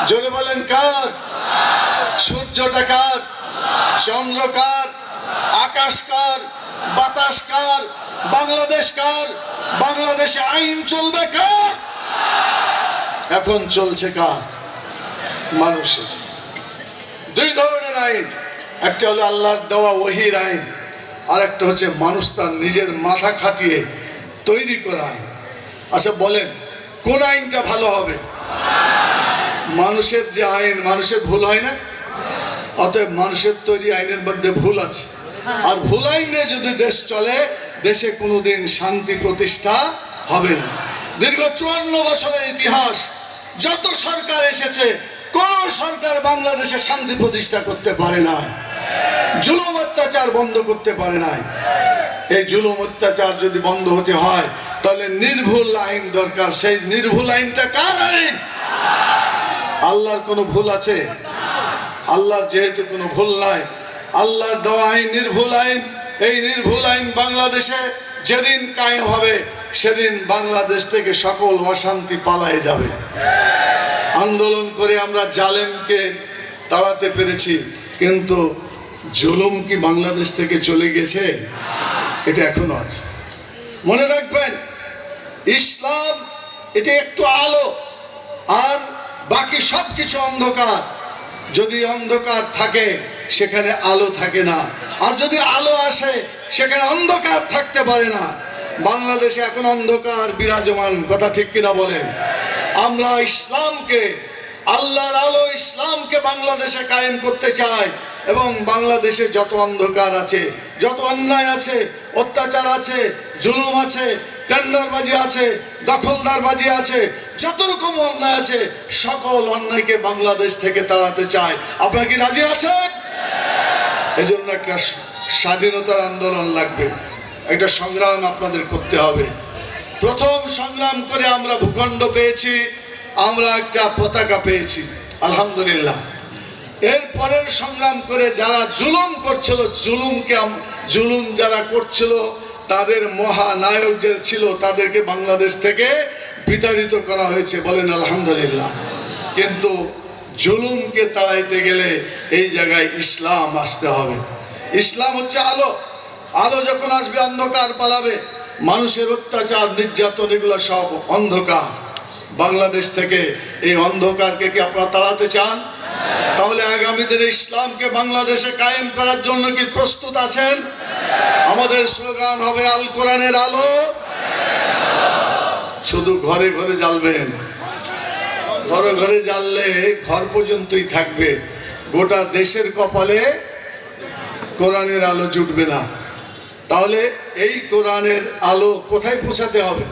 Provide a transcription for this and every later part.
জোরে বলেন কার? সূর্যটা কার? চন্দ্র কার? আকাশ কার? বাতাস কার? বাংলাদেশ কার? বাংলাদেশে আইন চলবে কার? এখন চলছে কার? মানুষের। দুই ধরনের আইন, একটা হলো আল্লাহর দেওয়া ওহীর আইন, আর একটা হচ্ছে মানুষ তার নিজের মাথা খাটিয়ে তৈরি করা আইন। আচ্ছা বলেন কোন আইনটা ভালো হবে? মানুষের যে আইন, মানুষের ভুল হয় না? অতএব মানুষের তৈরি আইনের মধ্যে ভুল আছে, আর ভুল আইনে যদি দেশ চলে, দেশে কোনোদিন শান্তি প্রতিষ্ঠা হবে না। দীর্ঘ 54 বছরের ইতিহাস, যত সরকার এসেছে, কোন সরকার বাংলাদেশে শান্তি প্রতিষ্ঠা করতে পারে না, জুলুম অত্যাচার বন্ধ করতে পারে নাই। এই জুলুম অত্যাচার যদি বন্ধ হতে হয়, তাহলে নির্ভুল আইন দরকার। সেই নির্ভুল আইনটা কার আইন? আল্লাহর কোনো ভুল আছে? আল্লাহর যেহেতু কোনো ভুল নাই, আল্লাহর দেওয়া আইন নির্ভুল আইন। এই নির্ভুল আইন বাংলাদেশে যেদিন কায়েম হবে, সেদিন বাংলাদেশ থেকে সকল অশান্তি পালায়ে যাবে। আন্দোলন করে আমরা জালেমকে তাড়াতে পেরেছি, কিন্তু জুলুম কি বাংলাদেশ থেকে চলে গেছে? এটা এখনো আছে। মনে রাখবেন, ইসলাম এটা একটু আলো, আর বাকি সবকিছু অন্ধকার। যদি অন্ধকার থাকে সেখানে আলো থাকে না, আর যদি আলো আসে সেখানে অন্ধকার থাকতে পারে না। বাংলাদেশে এখন অন্ধকার বিরাজমান, কথা ঠিক কিনা বলেন? আমরা ইসলামকে, আল্লাহর আলো ইসলামকে বাংলাদেশে কায়েম করতে চাই, এবং বাংলাদেশে যত অন্ধকার আছে, যত অন্যায় আছে, অত্যাচার আছে, জুলুম আছে, টেন্ডারবাজি আছে, দখলদারবাজি আছে, যত রকম অন্যায় আছে, সকল অন্যায়কে বাংলাদেশ থেকে তাড়াতে চায়। আপনারা কি রাজি আছেন? এজন্য একটা স্বাধীনতার আন্দোলন লাগবে, একটা সংগ্রাম আপনাদের করতে হবে। প্রথম সংগ্রাম করে আমরা ভূখণ্ড পেয়েছি, আমরা একটা পতাকা পেয়েছি, আলহামদুলিল্লাহ। এর পরের সংগ্রাম করে যারা জুলুম করছিল, জুলুম যারা করছিল, তাদের মহানায়ক যে ছিল, তাদেরকে বাংলাদেশ থেকে বিতাড়িত করা হয়েছে, বলেন আলহামদুলিল্লাহ। কিন্তু জুলুমকে তাড়াইতে গেলে এই জায়গায় ইসলাম আসতে হবে। ইসলাম হচ্ছে আলো। আলো যখন আসবে, অন্ধকার পালাবে। মানুষের অত্যাচার, নির্যাতন, এগুলো সব অন্ধকার। বাংলাদেশ থেকে এই অন্ধকারকে কি আপনারা তাড়াতে চান? তাহলে আগামী দিনে ইসলামকে বাংলাদেশে কায়েম করার জন্য কি প্রস্তুত আছেন? আমাদের স্লোগান হবে আল কোরআনের আলো। শুধু ঘরে ঘরে জ্বালবেন, ঘরে ঘরে জ্বাললে ঘর পর্যন্তই থাকবে, গোটা দেশের কপালে কোরআনের আলো জুটবে না। তাহলে এই কোরআনের আলো কোথায় পৌঁছাতে হবে?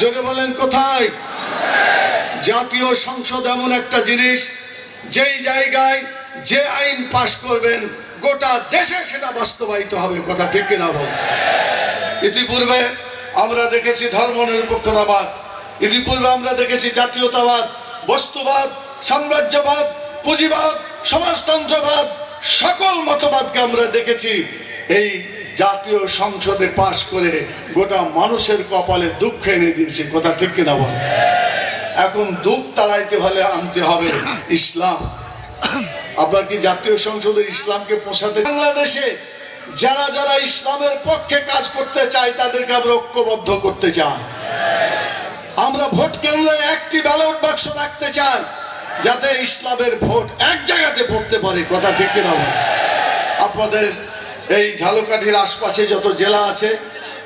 জোরে বলেন কোথায়? জাতীয় সংসদ এমন একটা জিনিস, যেই জায়গায় যে আইন পাশ করবেন, গোটা দেশে সেটা বাস্তবায়িত হবে, কথা ঠিক কিনা বল? ইতিপূর্বে আমরা দেখেছি ধর্মনিরপেক্ষতাবাদ, ইতিপূর্বে আমরা দেখেছি জাতীয়তাবাদ, বস্তুবাদ, সাম্রাজ্যবাদ, পুঁজিবাদ, সমাজতন্ত্রবাদ, সকল মতবাদকে আমরা দেখেছি। এই জাতীয় সংসদে পাশ করে গোটা মানুষের কপালে দুঃখ এনে দিয়েছে, কথা ঠিক কিনা বল? এখন দুঃখ তাড়াইতে হলে আনতে হবে ইসলাম। আপনার কি জাতীয় সংসদের ইসলামকে পোষাতে? বাংলাদেশে যারা যারা ইসলামের পক্ষে কাজ করতে চায়, তাদেরকে আমরা ঐক্যবদ্ধ করতে চাই। আমরা ভোট কেন্দ্রে একটি ব্যালট বাক্স রাখতে চাই, যাতে ইসলামের ভোট এক জায়গাতে পড়তে পারে, কথা ঠিক কিনা বল? আপনাদের এই ঝালকাঠির আশপাশে যত জেলা আছে,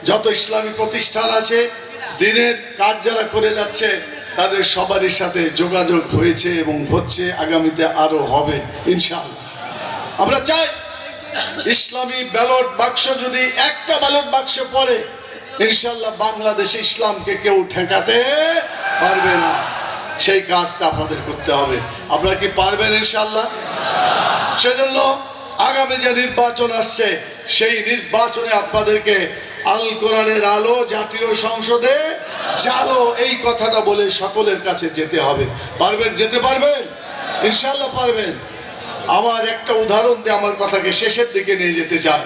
যত ইসলামী প্রতিষ্ঠান আছে, দিনের কাজ যারা করে যাচ্ছে, তাদের সবারই সাথে যোগাযোগ হয়েছে এবং হচ্ছে, আগামীতে আরো হবে ইনশাআল্লাহ। আমরা চাই ইসলামী ব্যালট বাক্স যদি একটা ব্যালট বাক্স পড়ে, ইনশাআল্লাহ বাংলাদেশে ইসলামকে কেউ ঠেকাতে পারবে না। সেই কাজটা আপনাদের করতে হবে। আপনারা কি পারবেন ইনশাআল্লাহ? সেজন্য আগামী যে নির্বাচন আসছে, সেই নির্বাচনে আপনাদেরকে আল কোরআনের আলো জাতীয় সংসদে জ্বালো, এই কথাটা বলে সকলের কাছে যেতে হবে। পারবেন? যেতে পারবেন? ইনশাআল্লাহ পারবেন। আমার একটা উদাহরণ দিয়ে আমার কথাকে শেষের দিকে নিয়ে যেতে চাই।